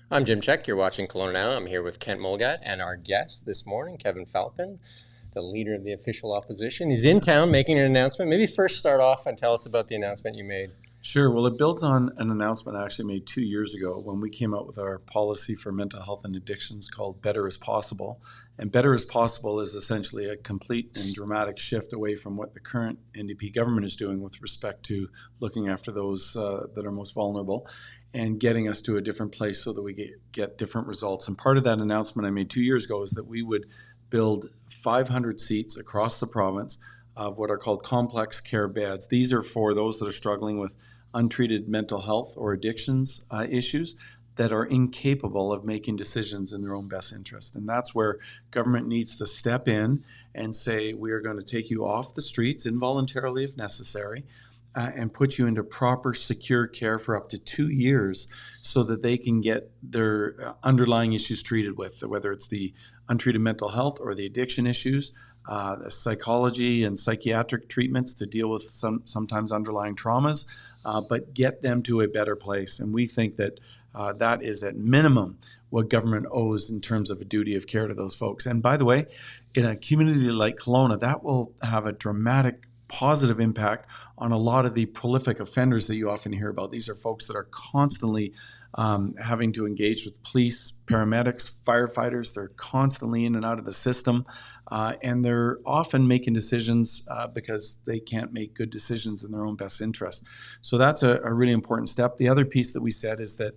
I'm Jim Check. You're watching Kelowna Now. I'm here with Kent Mulgat and our guest this morning, Kevin Falcon, the leader of the official opposition. He's in town making an announcement. Maybe first start off and tell us about the announcement you made. Sure. Well, it builds on an announcement I actually made 2 years ago when we came out with our policy for mental health and addictions called Better as Possible. And Better as Possible is essentially a complete and dramatic shift away from what the current NDP government is doing with respect to looking after those that are most vulnerable and getting us to a different place so that we get different results. And part of that announcement I made 2 years ago is that we would build 500 seats across the province of what are called complex care beds. These are for those that are struggling with untreated mental health or addictions issues that are incapable of making decisions in their own best interest. And that's where government needs to step in and say, we are going to take you off the streets involuntarily if necessary, and put you into proper, secure care for up to 2 years so that they can get their underlying issues treated with, whether it's the untreated mental health or the addiction issues, the psychology and psychiatric treatments to deal with sometimes underlying traumas, but get them to a better place. And we think that that is at minimum what government owes in terms of a duty of care to those folks. And by the way, in a community like Kelowna, that will have a dramatic positive impact on a lot of the prolific offenders that you often hear about. These are folks that are constantly having to engage with police, paramedics, firefighters. They're constantly in and out of the system, and they're often making decisions because they can't make good decisions in their own best interest. So that's a really important step. The other piece that we said is that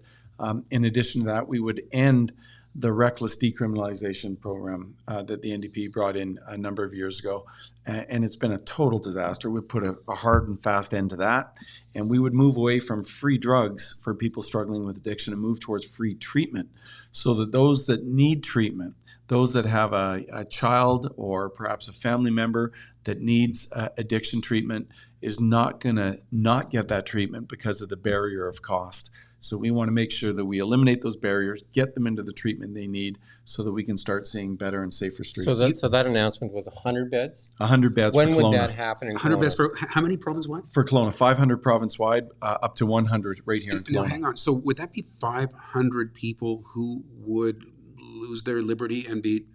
in addition to that, we would end the reckless decriminalization program that the NDP brought in a number of years ago. And it's been a total disaster. We put a hard and fast end to that. And we would move away from free drugs for people struggling with addiction and move towards free treatment so that those that need treatment, those that have a child or perhaps a family member that needs addiction treatment is not going to not get that treatment because of the barrier of cost. So we want to make sure that we eliminate those barriers, get them into the treatment they need so that we can start seeing better and safer streets. So that announcement was 100 beds? 100 beds when for Kelowna. When would that happen in 100 Kelowna? beds for how many province-wide? For Kelowna, 500 province-wide, up to 100 right here in Kelowna. Now, hang on. So would that be 500 people who would lose their liberty and be,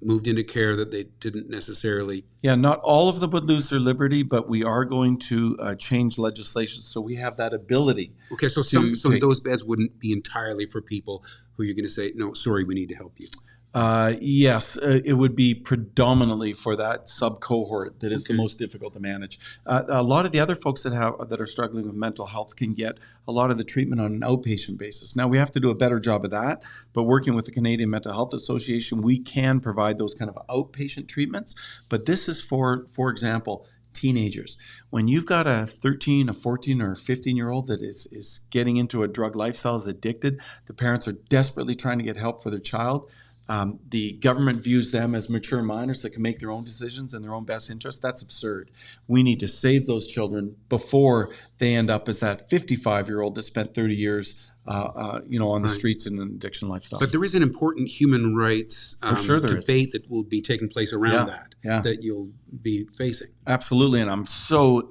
moved into care that they didn't necessarily? Yeah, not all of them would lose their liberty, but we are going to change legislation so we have that ability. Okay, so those beds wouldn't be entirely for people who you're going to say, no, sorry, we need to help you. Yes, it would be predominantly for that sub-cohort that is the most difficult to manage. A lot of the other folks that are struggling with mental health can get a lot of the treatment on an outpatient basis. Now, we have to do a better job of that, but working with the Canadian Mental Health Association, we can provide those kind of outpatient treatments. But this is for example, teenagers. When you've got a 13, a 14, or a 15-year-old that is getting into a drug lifestyle, is addicted, the parents are desperately trying to get help for their child. The government views them as mature minors that can make their own decisions in their own best interest. That's absurd. We need to save those children before they end up as that 55-year-old that spent 30 years, on the streets in an addiction lifestyle. But there is an important human rights debate that will be taking place around that you'll be facing. Absolutely, and I'm so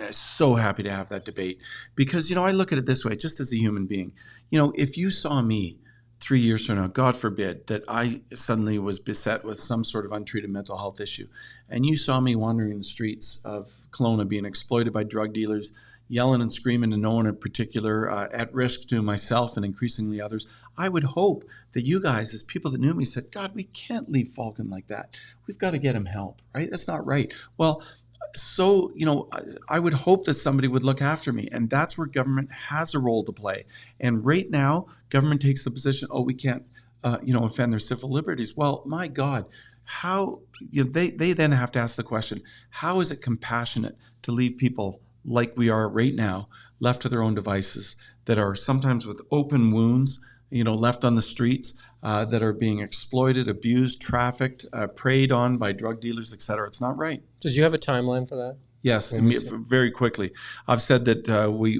happy to have that debate because, I look at it this way, just as a human being. If you saw me 3 years from now, God forbid, that I suddenly was beset with some sort of untreated mental health issue, and you saw me wandering the streets of Kelowna being exploited by drug dealers, yelling and screaming to no one in particular, at risk to myself and increasingly others, I would hope that you guys, as people that knew me, said, God, we can't leave Falcon like that. We've got to get him help, right? That's not right. Well, so, I would hope that somebody would look after me, and that's where government has a role to play. And right now, government takes the position, we can't, offend their civil liberties. Well, my God, how, they then have to ask the question, how is it compassionate to leave people like we are right now, left to their own devices, that are sometimes with open wounds, left on the streets, that are being exploited, abused, trafficked, preyed on by drug dealers, et cetera. It's not right. Does you have a timeline for that? Yes, very quickly. I've said that we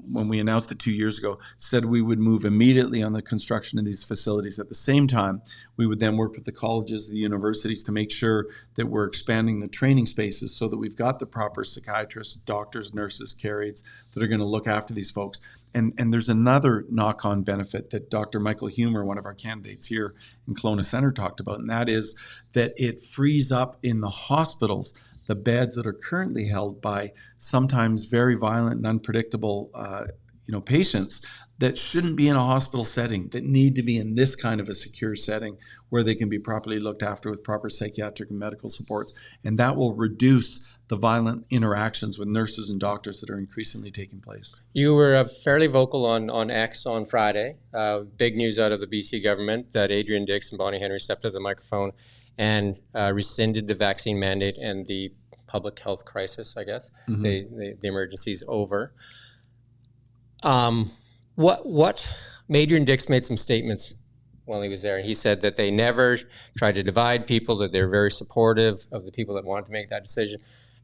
when we announced it 2 years ago, said we would move immediately on the construction of these facilities. At the same time, we would then work with the colleges, the universities to make sure that we're expanding the training spaces so that we've got the proper psychiatrists, doctors, nurses, care aides that are going to look after these folks. And there's another knock-on benefit that Dr. Michael Humer, one of our candidates here in Kelowna Centre, talked about, and that is that it frees up in the hospitals the beds that are currently held by sometimes very violent and unpredictable patients that shouldn't be in a hospital setting, that need to be in this kind of a secure setting where they can be properly looked after with proper psychiatric and medical supports. And that will reduce the violent interactions with nurses and doctors that are increasingly taking place. You were fairly vocal on X on Friday. Big news out of the BC government that Adrian Dix and Bonnie Henry stepped to the microphone and rescinded the vaccine mandate and the public health crisis, I guess. The emergency's over. Adrian Dix made some statements while he was there, and he said that they never tried to divide people, that they're very supportive of the people that wanted to make that decision.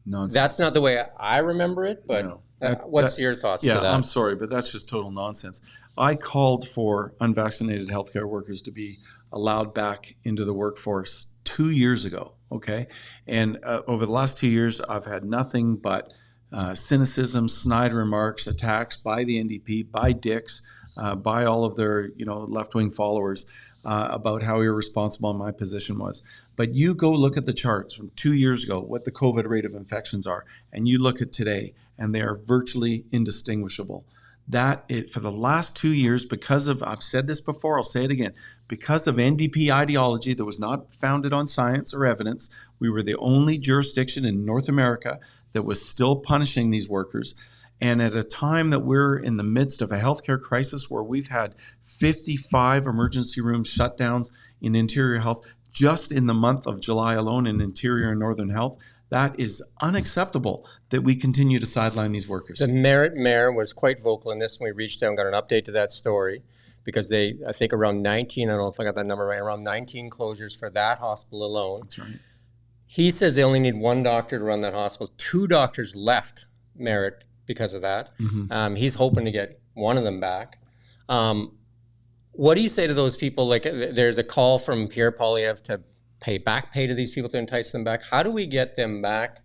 Nonsense. That's not the way I remember it, but what's your thoughts to that? I'm sorry, but that's just total nonsense. I called for unvaccinated healthcare workers to be allowed back into the workforce 2 years ago, okay? And over the last 2 years, I've had nothing but cynicism, snide remarks, attacks by the NDP, by Dix, by all of their left-wing followers about how irresponsible my position was. But you go look at the charts from 2 years ago, what the COVID rate of infections are, and you look at today, and they are virtually indistinguishable. For the last 2 years, because of, I've said this before, I'll say it again, because of NDP ideology that was not founded on science or evidence, we were the only jurisdiction in North America that was still punishing these workers. And at a time that we're in the midst of a healthcare crisis where we've had 55 emergency room shutdowns in Interior Health just in the month of July alone in Interior and Northern Health, that is unacceptable that we continue to sideline these workers. The Merritt mayor was quite vocal in this when we reached out and got an update to that story because I think around 19, I don't know if I got that number right, around 19 closures for that hospital alone. That's right. He says they only need one doctor to run that hospital. 2 doctors left Merritt because of that. He's hoping to get one of them back. What do you say to those people? Like, there's a call from Pierre Poilievre to pay back pay to these people to entice them back. How do we get them back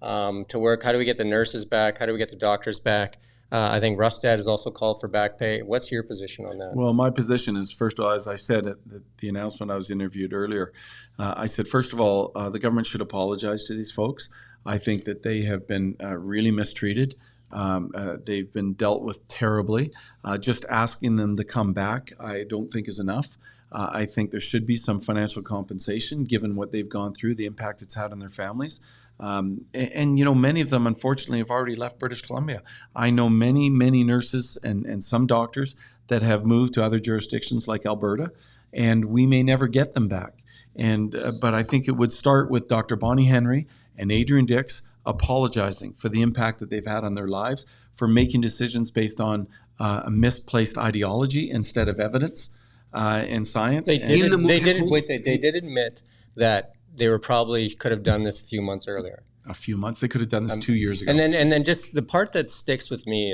to work? How do we get the nurses back? How do we get the doctors back? I think Rustad has also called for back pay. What's your position on that? Well, my position is, first of all, as I said at the announcement I was interviewed earlier, I said, first of all, the government should apologize to these folks. I think that they have been really mistreated. They've been dealt with terribly. Just asking them to come back, I don't think is enough. I think there should be some financial compensation given what they've gone through, the impact it's had on their families. And many of them, unfortunately, have already left British Columbia. I know many nurses and some doctors that have moved to other jurisdictions like Alberta, and we may never get them back. But I think it would start with Dr. Bonnie Henry and Adrian Dix apologizing for the impact that they've had on their lives, for making decisions based on a misplaced ideology instead of evidence and science. They did admit that they were probably could have done this a few months earlier. A few months? They could have done this 2 years ago. And then just the part that sticks with me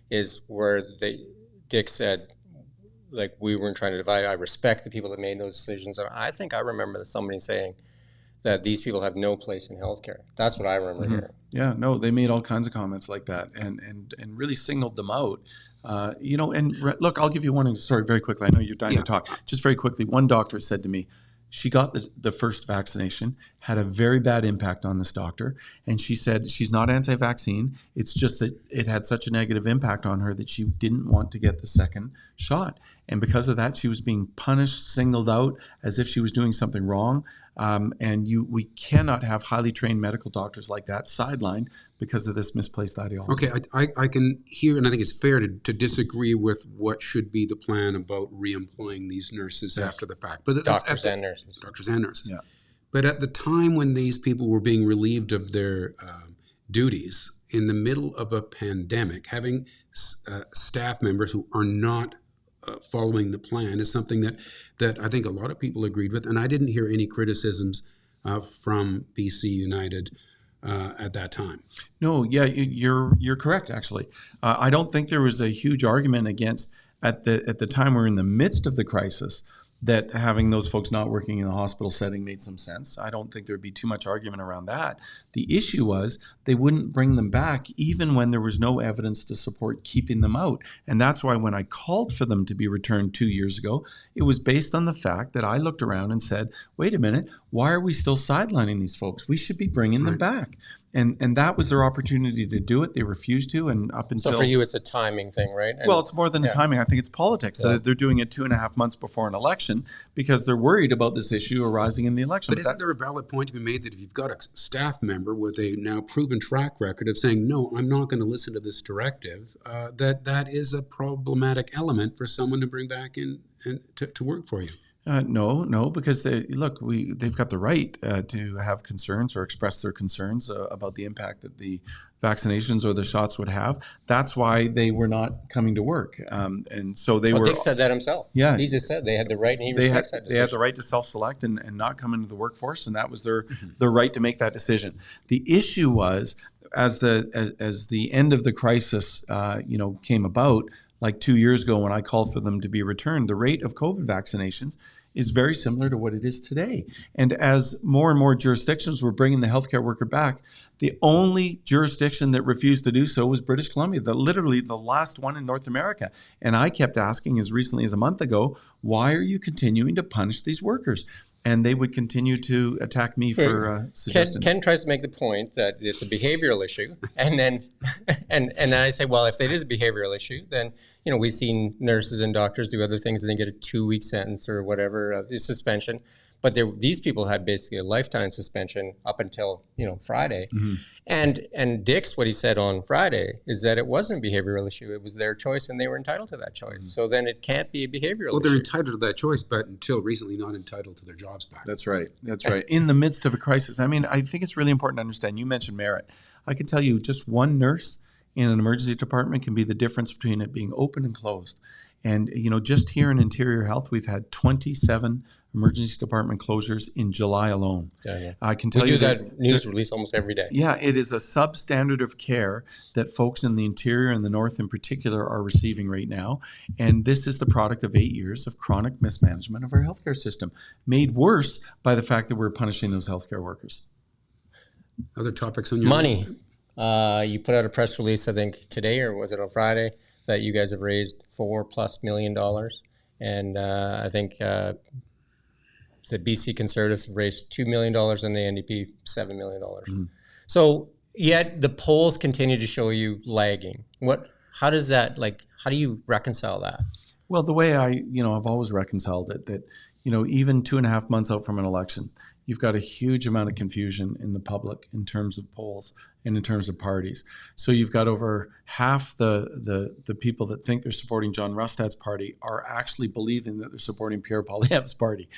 is where Dick said, like, we weren't trying to divide. I respect the people that made those decisions. And I think I remember somebody saying that these people have no place in healthcare. That's what I remember hearing. Yeah, no, they made all kinds of comments like that and really singled them out. Look, I'll give you one. Sorry, very quickly. I know you're dying to talk. Just very quickly, one doctor said to me, she got the first vaccination, had a very bad impact on this doctor, and she said she's not anti-vaccine. It's just that it had such a negative impact on her that she didn't want to get the second shot. And because of that, she was being punished, singled out, as if she was doing something wrong. We cannot have highly trained medical doctors like that sidelined because of this misplaced ideology. Okay, I can hear, and I think it's fair to disagree with what should be the plan about re-employing these nurses after the fact. But doctors and nurses. Doctors and nurses. Yeah. But at the time when these people were being relieved of their duties, in the middle of a pandemic, having staff members who are not following the plan is something that I think a lot of people agreed with. And I didn't hear any criticisms from BC United at that time. No, yeah, you're correct. Actually, I don't think there was a huge argument against at the time we're in the midst of the crisis that having those folks not working in the hospital setting made some sense. I don't think there'd be too much argument around that. The issue was they wouldn't bring them back even when there was no evidence to support keeping them out. And that's why when I called for them to be returned 2 years ago, it was based on the fact that I looked around and said, wait a minute, why are we still sidelining these folks? We should be bringing them back. And that was their opportunity to do it. They refused to, and up until... So for you, it's a timing thing, right? And, well, it's more than the timing. I think it's politics. Yeah. They're doing it 2.5 months before an election because they're worried about this issue arising in the election. But isn't there a valid point to be made that if you've got a staff member with a now proven track record of saying, no, I'm not going to listen to this directive, that is a problematic element for someone to bring back in and to work for you? No, because they've got the right to have concerns or express their concerns about the impact that the vaccinations or the shots would have. That's why they were not coming to work, and so they were. Dick said that himself. Yeah, he just said they had the right, and he respects that decision. They had the right to self-select and not come into the workforce, and that was their right to make that decision. The issue was as the end of the crisis, came about. Like 2 years ago when I called for them to be returned, the rate of COVID vaccinations is very similar to what it is today. And as more and more jurisdictions were bringing the healthcare worker back, the only jurisdiction that refused to do so was British Columbia, literally the last one in North America. And I kept asking as recently as a month ago, why are you continuing to punish these workers? And they would continue to attack me for suggesting. Ken tries to make the point that it's a behavioral issue, and then I say, well, if it is a behavioral issue, then we've seen nurses and doctors do other things and they get a 2-week sentence or whatever, suspension. But these people had basically a lifetime suspension up until Friday. Mm-hmm. And Dick's, what he said on Friday is that it wasn't a behavioral issue. It was their choice, and they were entitled to that choice. Mm-hmm. So then it can't be a behavioral issue. Well, they're entitled to that choice, but until recently not entitled to their jobs back. That's right. In the midst of a crisis. I mean, I think it's really important to understand. You mentioned merit. I can tell you just one nurse in an emergency department can be the difference between it being open and closed. And, just here in Interior Health, we've had 27 emergency department closures in July alone. Yeah. I can tell we you do that news release almost every day. Yeah, it is a substandard of care that folks in the interior and the north in particular are receiving right now. And this is the product of 8 years of chronic mismanagement of our healthcare system, made worse by the fact that we're punishing those healthcare workers. Other topics on your money. list? You put out a press release, I think today, or was it on Friday, that you guys have raised $4+ million. And I think the BC Conservatives have raised $2 million and the NDP $7 million. Mm-hmm. So yet the polls continue to show you lagging. How does that, how do you reconcile that? Well, the way I've always reconciled it, that, even 2.5 months out from an election, you've got a huge amount of confusion in the public in terms of polls and in terms of parties. So you've got over half the people that think they're supporting John Rustad's party are actually believing that they're supporting Pierre Poilievre's party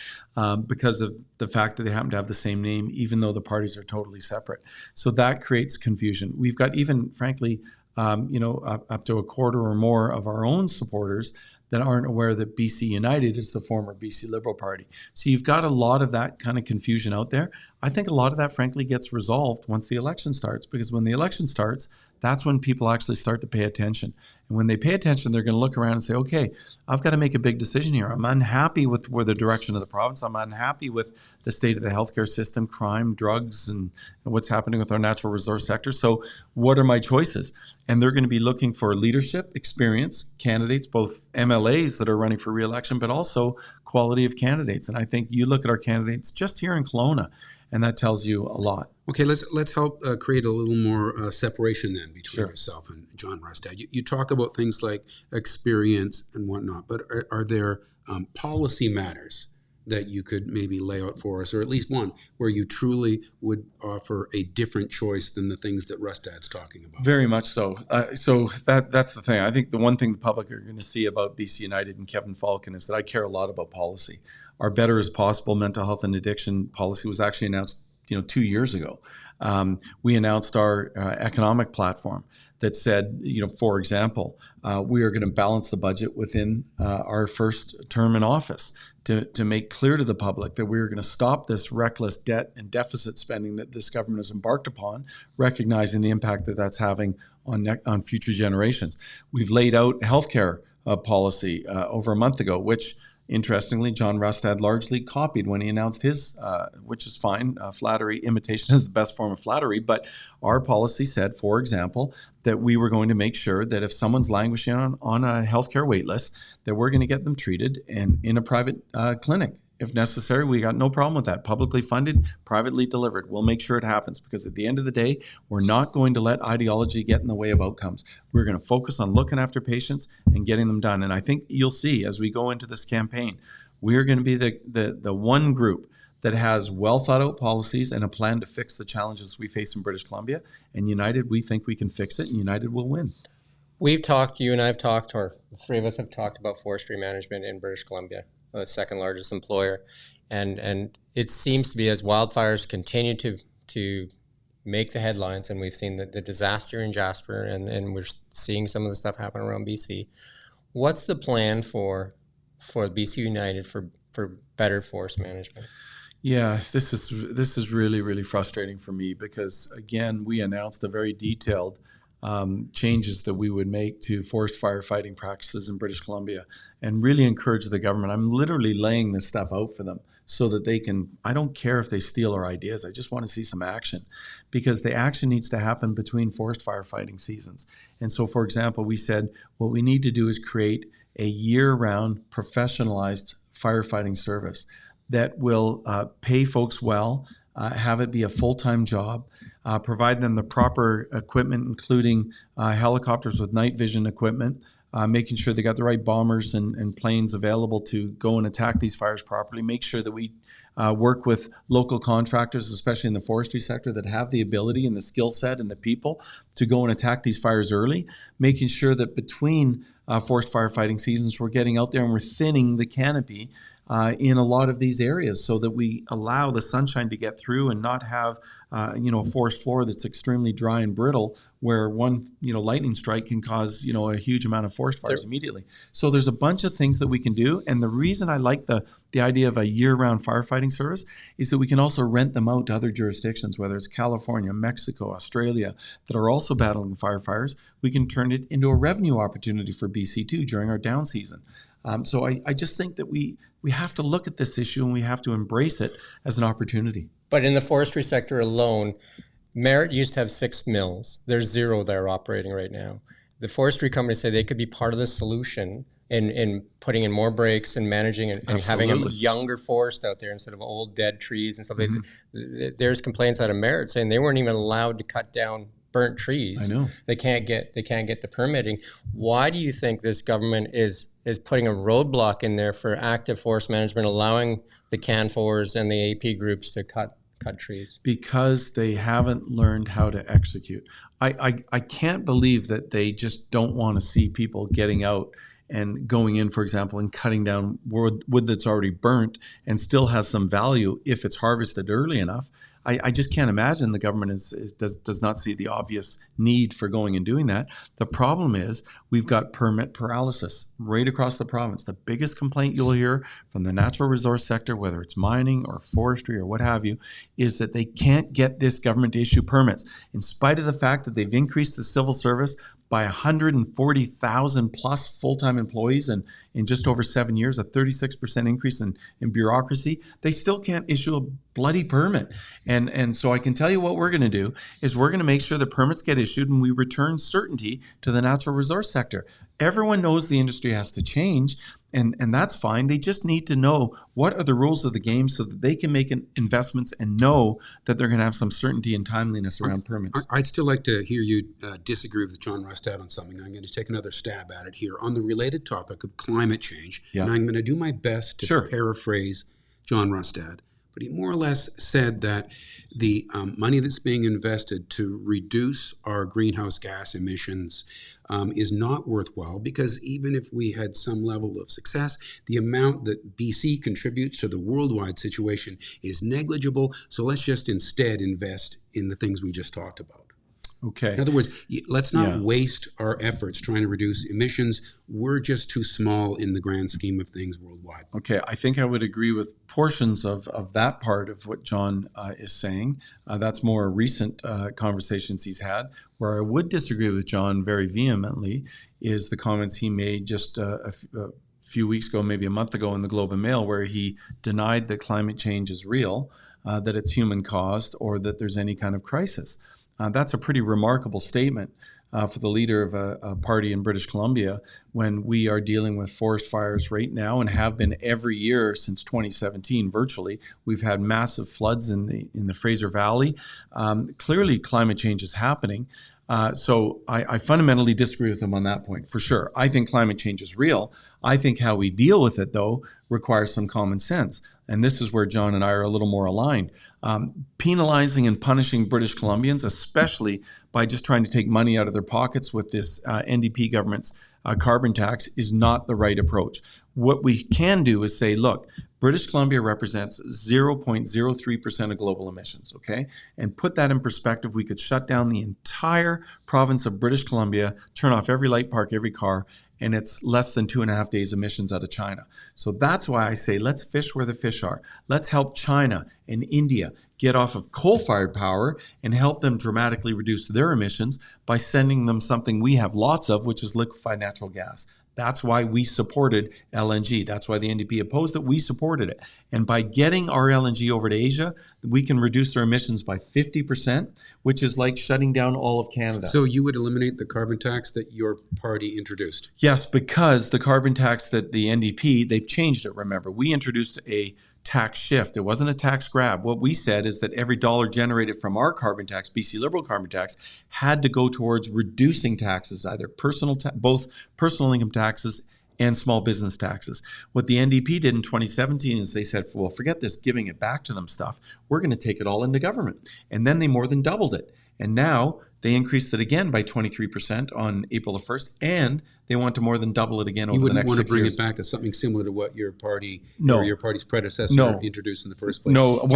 because of the fact that they happen to have the same name, even though the parties are totally separate. So that creates confusion. We've got even, frankly, up to a quarter or more of our own supporters that aren't aware that BC United is the former BC Liberal Party. So you've got a lot of that kind of confusion out there. I think a lot of that, frankly, gets resolved once the election starts, because when the election starts, that's when people actually start to pay attention. And when they pay attention, they're going to look around and say, okay, I've got to make a big decision here. I'm unhappy with where the direction of the province. I'm unhappy with the state of the healthcare system, crime, drugs, and what's happening with our natural resource sector. So what are my choices? And they're going to be looking for leadership, experience, candidates, both MLAs that are running for re-election, but also quality of candidates. And I think you look at our candidates just here in Kelowna, and that tells you a lot. Okay, let's help create a little more separation then between yourself and John Rustad. You talk about things like experience and whatnot, but are there policy matters that you could maybe lay out for us, or at least one where you truly would offer a different choice than the things that Rustad's talking about? Very much so. So that's the thing. I think the one thing the public are going to see about BC United and Kevin Falcon is that I care a lot about policy. Our Better is Possible mental health and addiction policy was actually announced 2 years ago. We announced our economic platform that said, for example, we are going to balance the budget within our first term in office to make clear to the public that we are going to stop this reckless debt and deficit spending that this government has embarked upon, recognizing the impact that that's having on future generations. We've laid out healthcare policy over a month ago, which interestingly, John Rustad largely copied when he announced his, which is fine. Flattery, imitation is the best form of flattery. But our policy said, for example, that we were going to make sure that if someone's languishing on a healthcare wait list, that we're going to get them treated in a private clinic. If necessary, we got no problem with that. Publicly funded, privately delivered. We'll make sure it happens, because at the end of the day, we're not going to let ideology get in the way of outcomes. We're going to focus on looking after patients and getting them done. And I think you'll see as we go into this campaign, we're going to be the one group that has well thought out policies and a plan to fix the challenges we face in British Columbia. And United, we think we can fix it, and United will win. We've talked, you and I have talked, or the three of us have talked about forestry management in British Columbia, the second largest employer. And it seems to be, as wildfires continue to make the headlines, and we've seen the disaster in Jasper, and we're seeing some of the stuff happen around BC. What's the plan for BC United for better forest management? Yeah, this is really, really frustrating for me, because again, we announced a very detailed changes that we would make to forest firefighting practices in British Columbia, and really encourage the government. I'm literally laying this stuff out for them so that they can, I don't care if they steal our ideas, I just want to see some action, because the action needs to happen between forest firefighting seasons. And so, for example, we said what we need to do is create a year-round professionalized firefighting service that will pay folks well, have it be a full-time job, provide them the proper equipment, including helicopters with night vision equipment, making sure they got the right bombers and planes available to go and attack these fires properly, make sure that we work with local contractors, especially in the forestry sector, that have the ability and the skill set and the people to go and attack these fires early, making sure that between forest firefighting seasons, we're getting out there and we're thinning the canopy in a lot of these areas, so that we allow the sunshine to get through and not have a forest floor that's extremely dry and brittle, where one lightning strike can cause a huge amount of forest fires immediately. So there's a bunch of things that we can do, and the reason I like the idea of a year-round firefighting service is that we can also rent them out to other jurisdictions, whether it's California, Mexico, Australia, that are also battling firefires. We can turn it into a revenue opportunity for BC too during our down season. So I just think that we have to look at this issue and we have to embrace it as an opportunity. But in the forestry sector alone, Merritt used to have 6 mills. There's 0 there operating right now. The forestry companies say they could be part of the solution in putting in more breaks and managing and having a younger forest out there instead of old dead trees and stuff. Mm-hmm. There's complaints out of Merritt saying they weren't even allowed to cut down burnt trees. I know. They can't get the permitting. Why do you think this government is putting a roadblock in there for active forest management, allowing the CANFORs and the AP groups to cut trees? Because they haven't learned how to execute. I can't believe that they just don't want to see people getting out and going in, for example, and cutting down wood that's already burnt and still has some value if it's harvested early enough. I just can't imagine the government does not see the obvious need for going and doing that. The problem is we've got permit paralysis right across the province. The biggest complaint you'll hear from the natural resource sector, whether it's mining or forestry or what have you, is that they can't get this government to issue permits, in spite of the fact that they've increased the civil service by 140,000 plus full-time employees and in just over 7 years, a 36% increase in bureaucracy. They still can't issue a bloody permit. And so I can tell you what we're going to do is we're going to make sure the permits get issued and we return certainty to the natural resource sector. Everyone knows the industry has to change, and that's fine. They just need to know what are the rules of the game so that they can make investments and know that they're going to have some certainty and timeliness around permits. I'd still like to hear you disagree with John Rustad on something. I'm going to take another stab at it here on the related topic of climate change. Yeah. And I'm going to do my best to paraphrase John Rustad. but he more or less said that the money that's being invested to reduce our greenhouse gas emissions is not worthwhile, because even if we had some level of success, the amount that BC contributes to the worldwide situation is negligible. So let's just instead invest in the things we just talked about. Okay. In other words, let's not waste our efforts trying to reduce emissions. We're just too small in the grand scheme of things worldwide. Okay, I think I would agree with portions of that part of what John is saying. That's more recent conversations he's had. Where I would disagree with John very vehemently is the comments he made just a few weeks ago, maybe a month ago in the Globe and Mail, where he denied that climate change is real, that it's human caused, or that there's any kind of crisis. That's a pretty remarkable statement for the leader of a party in British Columbia, when we are dealing with forest fires right now and have been every year since 2017 virtually. We've had massive floods in the Fraser Valley. Clearly climate change is happening. So I fundamentally disagree with him on that point, for sure. I think climate change is real. I think how we deal with it, though, requires some common sense. And this is where John and I are a little more aligned. Penalizing and punishing British Columbians, especially by just trying to take money out of their pockets with this NDP government's carbon tax, is not the right approach. What we can do is say, look, British Columbia represents 0.03% of global emissions, okay? And put that in perspective, we could shut down the entire province of British Columbia, turn off every light, park every car, and it's less than 2.5 days emissions out of China. So that's why I say, let's fish where the fish are. Let's help China and India get off of coal-fired power and help them dramatically reduce their emissions by sending them something we have lots of, which is liquefied natural gas. That's why we supported LNG. That's why the NDP opposed it. We supported it. And by getting our LNG over to Asia, we can reduce their emissions by 50%, which is like shutting down all of Canada. So you would eliminate the carbon tax that your party introduced? Yes, because the carbon tax that the NDP, they've changed it, remember. We introduced a tax shift. It wasn't a tax grab. What we said is that every dollar generated from our carbon tax, BC Liberal carbon tax, had to go towards reducing taxes, either both personal income taxes and small business taxes. What the NDP did in 2017 is they said, well, forget this giving it back to them stuff. We're going to take it all into government. And then they more than doubled it. And now they increased it again by 23% on April the 1st, and they want to more than double it again over the next 6 years. You wouldn't want to bring it back to something similar to what your party or your party's predecessor introduced in the first place? No. And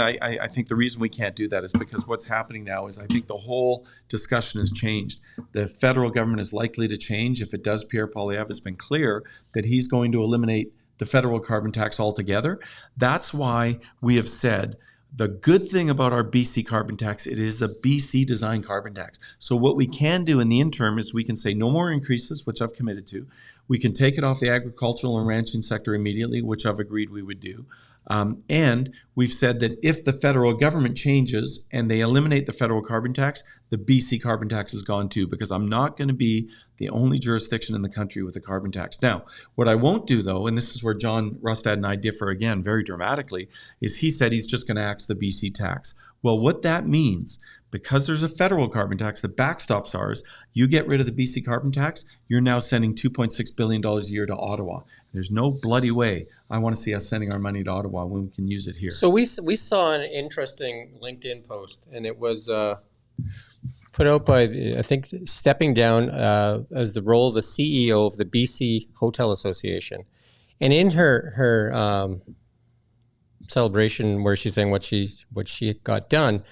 I think the reason we can't do that is because what's happening now is I think the whole discussion has changed. The federal government is likely to change. If it does, Pierre Poilievre has been clear that he's going to eliminate the federal carbon tax altogether. That's why we have said the good thing about our BC carbon tax, it is a BC designed carbon tax. So what we can do in the interim is we can say no more increases, which I've committed to. We can take it off the agricultural and ranching sector immediately, which I've agreed we would do. And we've said that if the federal government changes and they eliminate the federal carbon tax, the BC carbon tax is gone too, because I'm not going to be the only jurisdiction in the country with a carbon tax. Now, what I won't do though, and this is where John Rustad and I differ again very dramatically, is he said he's just going to axe the BC tax. Well, what that means, because there's a federal carbon tax that backstops ours, you get rid of the BC carbon tax, you're now sending $2.6 billion a year to Ottawa. There's no bloody way I want to see us sending our money to Ottawa when we can use it here. So we saw an interesting LinkedIn post, and it was put out by, I think, stepping down as the role of the CEO of the BC Hotel Association. And in her celebration where she's saying what she got done,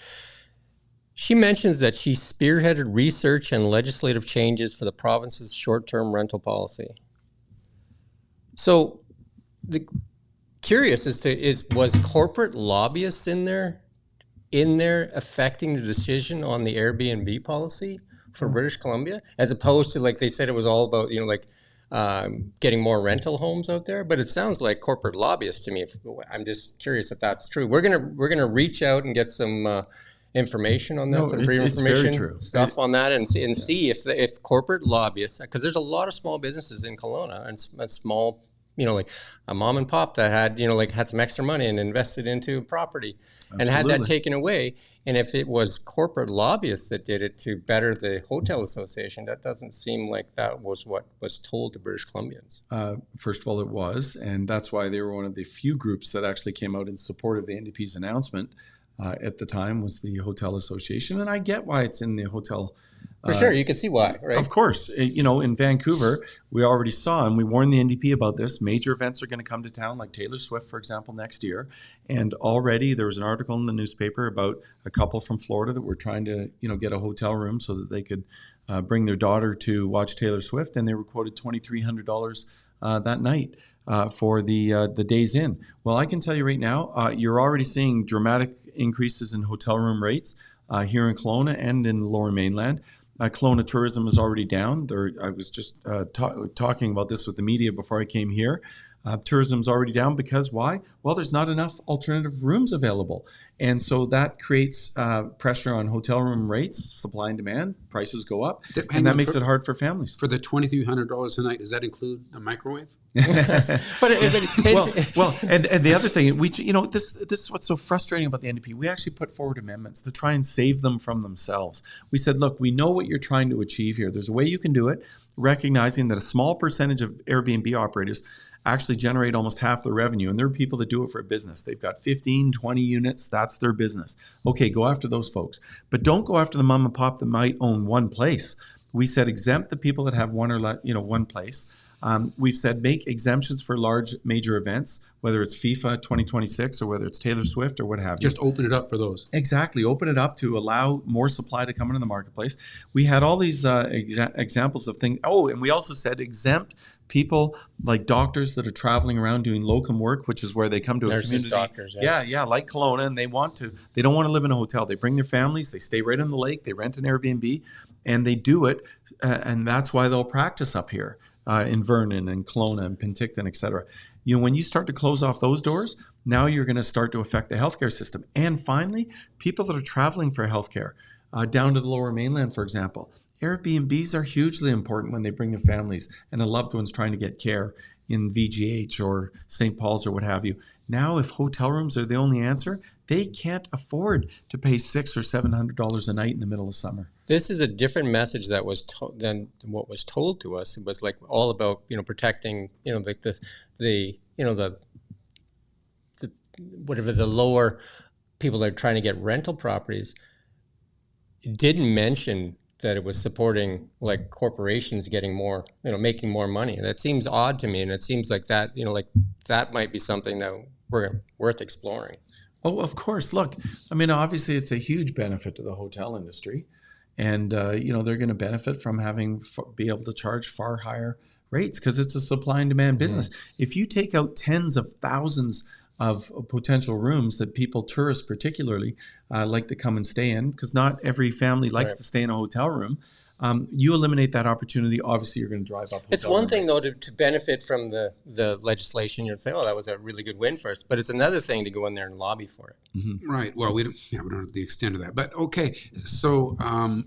she mentions that she spearheaded research and legislative changes for the province's short-term rental policy. So, curious was corporate lobbyists in there affecting the decision on the Airbnb policy for British Columbia, as opposed to, like they said, it was all about getting more rental homes out there? But it sounds like corporate lobbyists to me. I'm just curious if that's true. We're gonna reach out and get some information on that, some pre-information stuff on that, and see if corporate lobbyists, because there's a lot of small businesses in Kelowna and small like a mom and pop that had, had some extra money and invested into property and had that taken away. And if it was corporate lobbyists that did it to better the hotel association, that doesn't seem like that was what was told to British Columbians. First of all, it was, and that's why they were one of the few groups that actually came out in support of the NDP's announcement at the time, was the Hotel Association. And I get why it's in the hotel. For sure, you can see why, right? Of course. In Vancouver, we already saw, and we warned the NDP about this, major events are going to come to town, like Taylor Swift, for example, next year. And already there was an article in the newspaper about a couple from Florida that were trying to, get a hotel room so that they could bring their daughter to watch Taylor Swift, and they were quoted $2,300 that night for the days in. Well, I can tell you right now, you're already seeing dramatic increases in hotel room rates here in Kelowna and in the Lower Mainland. Kelowna tourism is already down. I was just talking about this with the media before I came here. Tourism's already down because why? Well, there's not enough alternative rooms available. And so that creates pressure on hotel room rates, supply and demand, prices go up, and that makes it hard for families. For the $2,300 a night, does that include a microwave? Well, and the other thing, this is what's so frustrating about the NDP. We actually put forward amendments to try and save them from themselves. We said, look, we know what you're trying to achieve here. There's a way you can do it, recognizing that a small percentage of Airbnb operators actually generate almost half the revenue. And there are people that do it for a business. They've got 15, 20 units. That's their business. Okay, go after those folks. But don't go after the mom and pop that might own one place. We said exempt the people that have one place. We've said make exemptions for large major events, whether it's FIFA 2026 or whether it's Taylor Swift or what have you. Just open it up for those. Exactly. Open it up to allow more supply to come into the marketplace. We had all these examples of things. Oh, and we also said exempt people like doctors that are traveling around doing locum work, which is where they come to a community. Doctors, yeah, like Kelowna, and they don't want to live in a hotel. They bring their families, they stay right on the lake, they rent an Airbnb, and they do it, and that's why they'll practice up here. In Vernon and Kelowna and Penticton, et cetera. When you start to close off those doors, now you're going to start to affect the healthcare system. And finally, people that are traveling for healthcare, down to the Lower Mainland, for example. Airbnbs are hugely important when they bring their families and the loved ones trying to get care in VGH or St. Paul's or what have you. Now, if hotel rooms are the only answer, they can't afford to pay $600 or $700 a night in the middle of summer. This is a different message that was than what was told to us. It was like all about protecting the whatever the lower people that are trying to get rental properties. It didn't mention that it was supporting like corporations getting more, making more money. That seems odd to me, and it seems like that, that might be something that we're worth exploring. Oh, of course. Look, obviously it's a huge benefit to the hotel industry, and they're going to benefit from be able to charge far higher rates because it's a supply and demand business. Mm-hmm. If you take out tens of thousands of potential rooms that people, tourists particularly, like to come and stay in, because not every family likes to stay in a hotel room. You eliminate that opportunity, obviously you're going to drive up hotel It's one thing, rates. though, to benefit from the legislation. You'd say, oh, that was a really good win for us. But it's another thing to go in there and lobby for it. Mm-hmm. Right. Well, we don't have the extent of that. But okay, so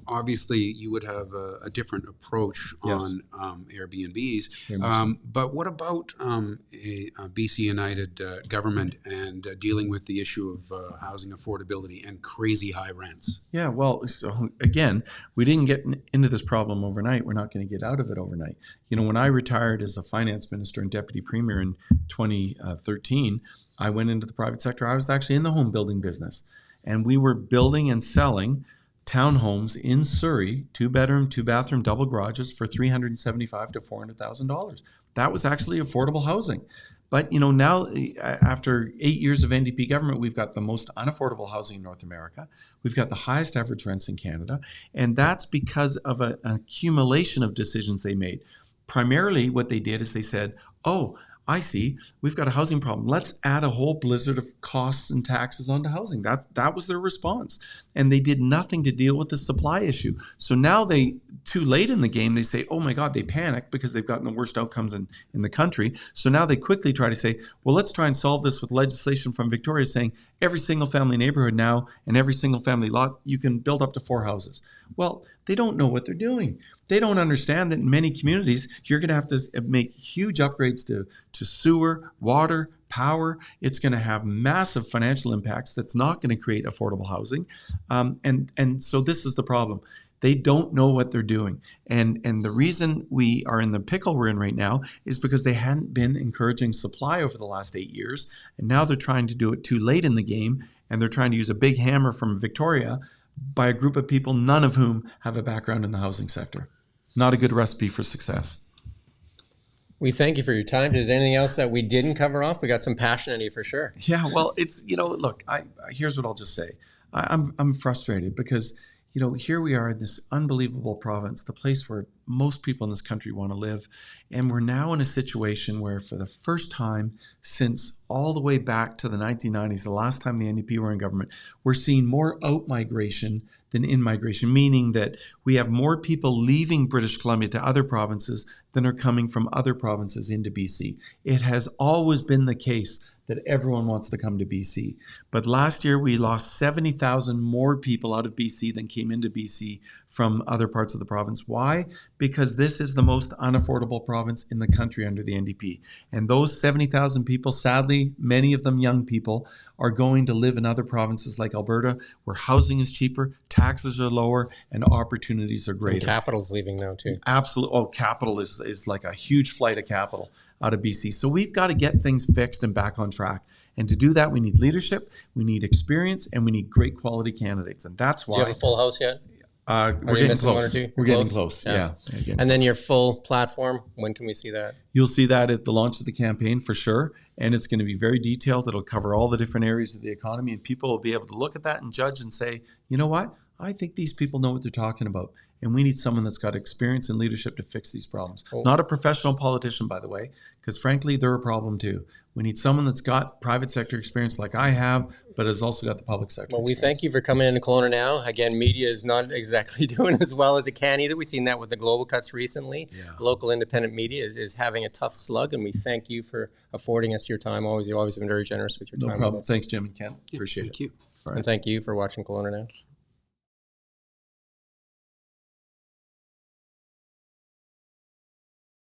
obviously you would have a different approach on Airbnbs. But what about a BC United government and dealing with the issue of housing affordability and crazy high rents? Yeah, well, so again, we didn't get into this problem overnight. We're not going to get out of it overnight. When I retired as a finance minister and deputy premier in 2013, I went into the private sector. I was actually in the home building business, and we were building and selling townhomes in Surrey, 2-bedroom, 2-bathroom, double garages for $375,000 to $400,000. That was actually affordable housing. But, now after 8 years of NDP government, we've got the most unaffordable housing in North America. We've got the highest average rents in Canada. And that's because of an accumulation of decisions they made. Primarily what they did is they said, oh, I see, we've got a housing problem. Let's add a whole blizzard of costs and taxes onto housing. That was their response. And they did nothing to deal with the supply issue. So now too late in the game, they say, oh my God, they panic because they've gotten the worst outcomes in the country. So now they quickly try to say, well, let's try and solve this with legislation from Victoria saying every single family neighborhood now and every single family lot, you can build up to 4 houses. Well, they don't know what they're doing. They don't understand that in many communities, you're going to have to make huge upgrades to sewer, water, power. It's going to have massive financial impacts that's not going to create affordable housing. And so this is the problem. They don't know what they're doing. And the reason we are in the pickle we're in right now is because they hadn't been encouraging supply over the last 8 years. And now they're trying to do it too late in the game. And they're trying to use a big hammer from Victoria by a group of people, none of whom have a background in the housing sector. Not a good recipe for success. We thank you for your time. Is there anything else that we didn't cover off? We got some passion in you for sure. Yeah, well, it's, look, here's what I'll just say. I'm frustrated because, here we are in this unbelievable province, the place where most people in this country want to live. And we're now in a situation where for the first time since all the way back to the 1990s, the last time the NDP were in government, we're seeing more out-migration than in-migration, meaning that we have more people leaving British Columbia to other provinces than are coming from other provinces into BC. It has always been the case that everyone wants to come to BC. But last year, we lost 70,000 more people out of BC than came into BC from other parts of the province. Why? Because this is the most unaffordable province in the country under the NDP. And those 70,000 people, sadly, many of them young people, are going to live in other provinces like Alberta, where housing is cheaper, taxes are lower, and opportunities are greater. And capital's leaving now too. Absolutely. Oh, capital is like a huge flight of capital out of BC. So we've got to get things fixed and back on track. And to do that, we need leadership, we need experience, and we need great quality candidates. And that's why. Do you have a full house yet? We're getting close. We're getting close. Yeah. And then your full platform, when can we see that? You'll see that at the launch of the campaign for sure. And it's going to be very detailed. It'll cover all the different areas of the economy. And people will be able to look at that and judge and say, you know what? I think these people know what they're talking about. And we need someone that's got experience and leadership to fix these problems. Oh. Not a professional politician, by the way, because frankly, they're a problem too. We need someone that's got private sector experience like I have, but has also got the public sector Well, we experience. thank you for coming into Kelowna now. Again, media is not exactly doing as well as it can either. We've seen that with the global cuts recently. Yeah. Local independent media is having a tough slug, and we thank you for affording us your time. You've always been very generous with your time. No problem. Thanks, Jim and Ken. Appreciate it. Thank you. And thank you for watching Kelowna Now.